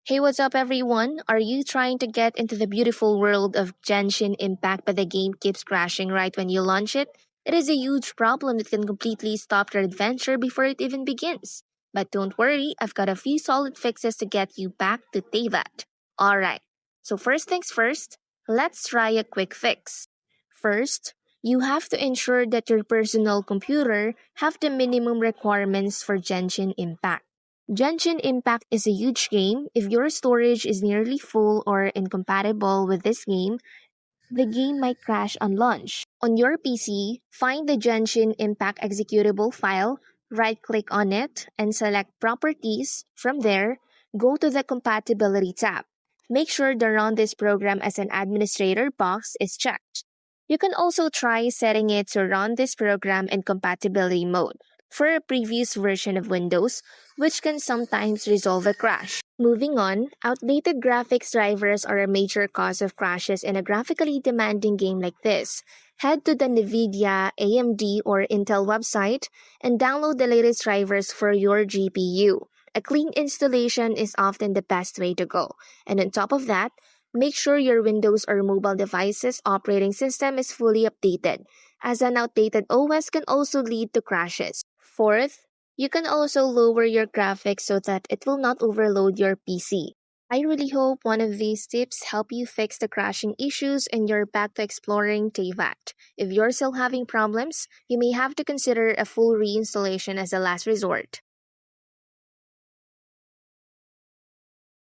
Hey, what's up, everyone? Are you trying to get into the beautiful world of Genshin Impact, but the game keeps crashing right when you launch it? It is a huge problem that can completely stop your adventure before it even begins. But don't worry, I've got a few solid fixes to get you back to Teyvat. Alright, so first things first, let's try a quick fix. First, you have to ensure that your personal computer have the minimum requirements for Genshin Impact. Genshin Impact is a huge game. If your storage is nearly full or incompatible with this game, the game might crash on launch. On your PC, find the Genshin Impact executable file, right click on it, and select Properties. From there, go to the Compatibility tab. Make sure the Run this program as an administrator box is checked. You can also try setting it to run this program in compatibility mode for a previous version of Windows, which can sometimes resolve a crash. Moving on, outdated graphics drivers are a major cause of crashes in a graphically demanding game like this. Head to the NVIDIA, AMD, or Intel website and download the latest drivers for your GPU. A clean installation is often the best way to go. And on top of that, make sure your Windows or mobile device's operating system is fully updated, as an outdated OS can also lead to crashes. Fourth, you can also lower your graphics so that it will not overload your PC. I really hope one of these tips help you fix the crashing issues and you're back to exploring Teyvat. If you're still having problems, you may have to consider a full reinstallation as a last resort.